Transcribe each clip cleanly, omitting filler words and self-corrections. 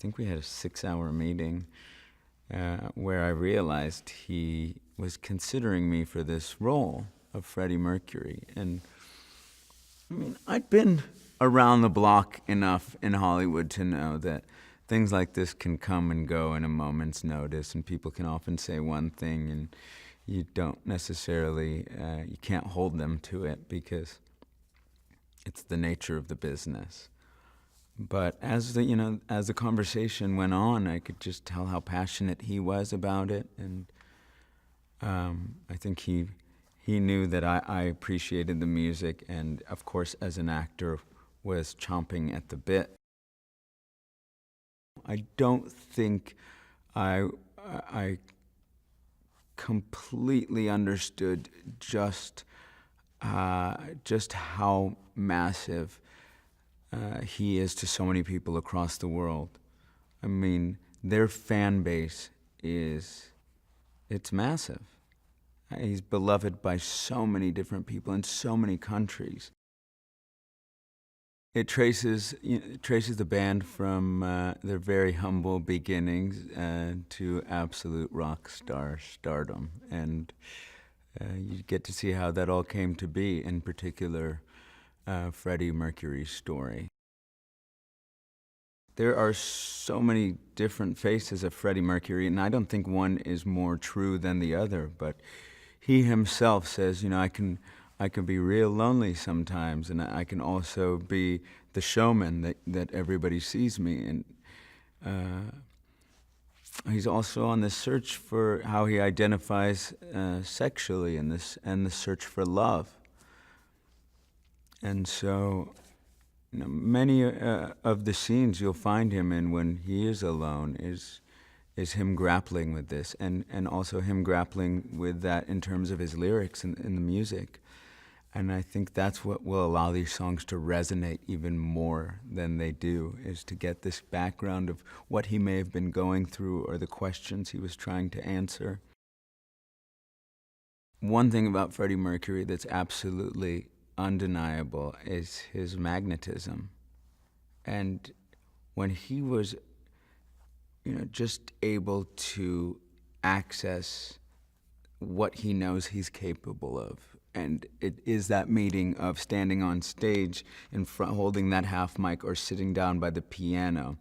think we had a 6-hour meeting where I realized he was considering me for this role of Freddie Mercury. And I mean, I'd been around the block enough in Hollywood to know that things like this can come and go in a moment's notice, and people can often say one thing and you don't necessarily, you can't hold them to it because it's the nature of the business. But as the conversation went on, I could just tell how passionate he was about it, and I think he knew that I appreciated the music, and of course, as an actor, was chomping at the bit. I don't think I completely understood just how massive he is to so many people across the world. I mean, their fan base it's massive. He's beloved by so many different people in so many countries. It traces the band from their very humble beginnings to absolute rock star stardom, and you get to see how that all came to be, in particular Freddie Mercury's story. There are so many different faces of Freddie Mercury, and I don't think one is more true than the other, but he himself says, I can be real lonely sometimes, and I can also be the showman that everybody sees me. And he's also on this search for how he identifies sexually, and the search for love. And so, many of the scenes you'll find him in when he is alone is him grappling with this, and also him grappling with that in terms of his lyrics and the music. And I think that's what will allow these songs to resonate even more than they do, is to get this background of what he may have been going through or the questions he was trying to answer. One thing about Freddie Mercury that's absolutely undeniable is his magnetism. And when he was, just able to access what he knows he's capable of, and it is that meeting of standing on stage in front, holding that half mic, or sitting down by the piano,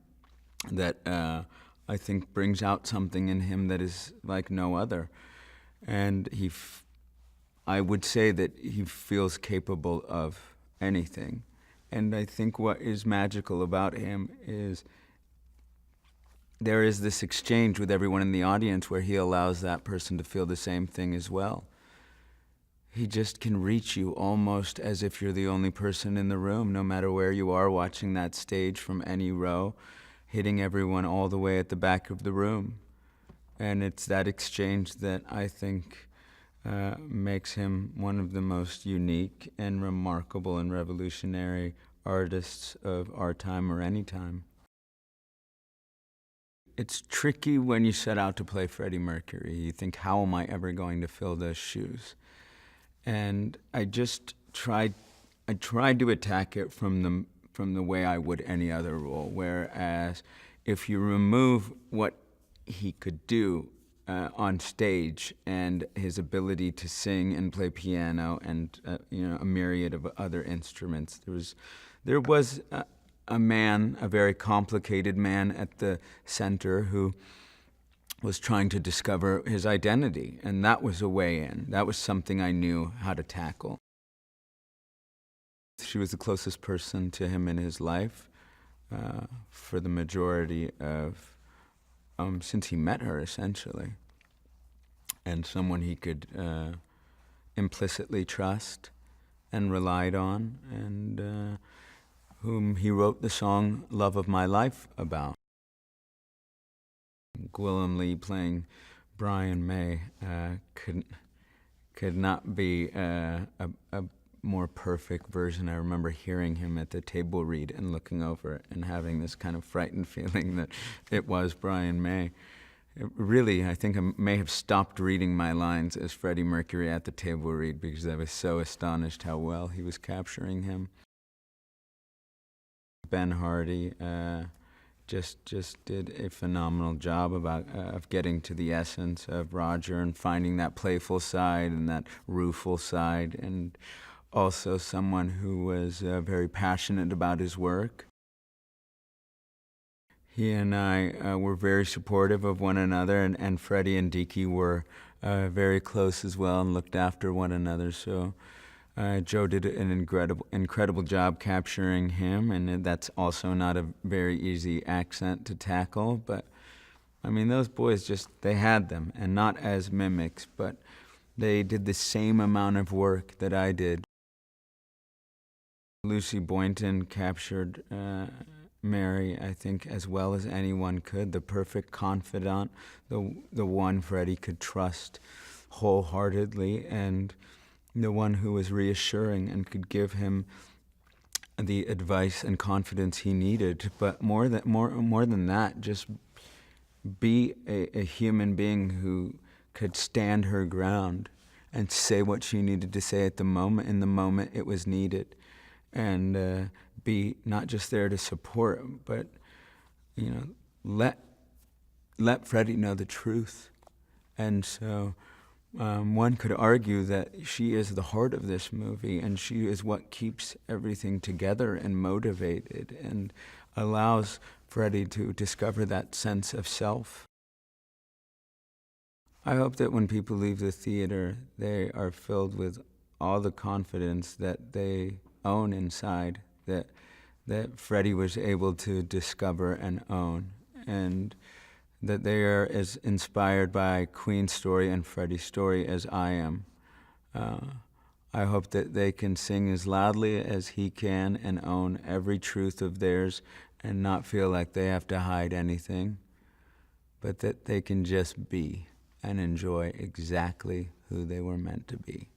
that I think brings out something in him that is like no other. And I would say that he feels capable of anything. And I think what is magical about him is there is this exchange with everyone in the audience where he allows that person to feel the same thing as well. He just can reach you almost as if you're the only person in the room, no matter where you are watching that stage from any row, hitting everyone all the way at the back of the room. And it's that exchange that I think makes him one of the most unique and remarkable and revolutionary artists of our time or any time. It's tricky when you set out to play Freddie Mercury. You think, how am I ever going to fill those shoes? And I tried to attack it from the way I would any other role. Whereas if you remove what he could do on stage and his ability to sing and play piano and a myriad of other instruments, there was a man, a very complicated man at the center who was trying to discover his identity, and that was a way in. That was something I knew how to tackle. She was the closest person to him in his life for the majority of, since he met her, essentially, and someone he could implicitly trust and relied on, and whom he wrote the song "Love of My Life" about. Gwilym Lee playing Brian May could not be a more perfect version. I remember hearing him at the table read and looking over it and having this kind of frightened feeling that it was Brian May. Really, I think I may have stopped reading my lines as Freddie Mercury at the table read because I was so astonished how well he was capturing him. Ben Hardy, just did a phenomenal job about of getting to the essence of Roger and finding that playful side and that rueful side, and also someone who was very passionate about his work. He and I were very supportive of one another, and Freddie and Deaky were very close as well and looked after one another. So Joe did an incredible job capturing him, and that's also not a very easy accent to tackle. But I mean, those boys they had them, and not as mimics, but they did the same amount of work that I did. Lucy Boynton captured Mary, I think, as well as anyone could. The perfect confidant, the one Freddie could trust wholeheartedly, and the one who was reassuring and could give him the advice and confidence he needed. But more than that, just be a human being who could stand her ground and say what she needed to say at the moment, in the moment it was needed, and be not just there to support, but let Freddie know the truth. And so one could argue that she is the heart of this movie, and she is what keeps everything together and motivated and allows Freddie to discover that sense of self. I hope that when people leave the theater, they are filled with all the confidence that they own inside, that Freddie was able to discover and own, and that they are as inspired by Queen's story and Freddie's story as I am. I hope that they can sing as loudly as he can and own every truth of theirs and not feel like they have to hide anything, but that they can just be and enjoy exactly who they were meant to be.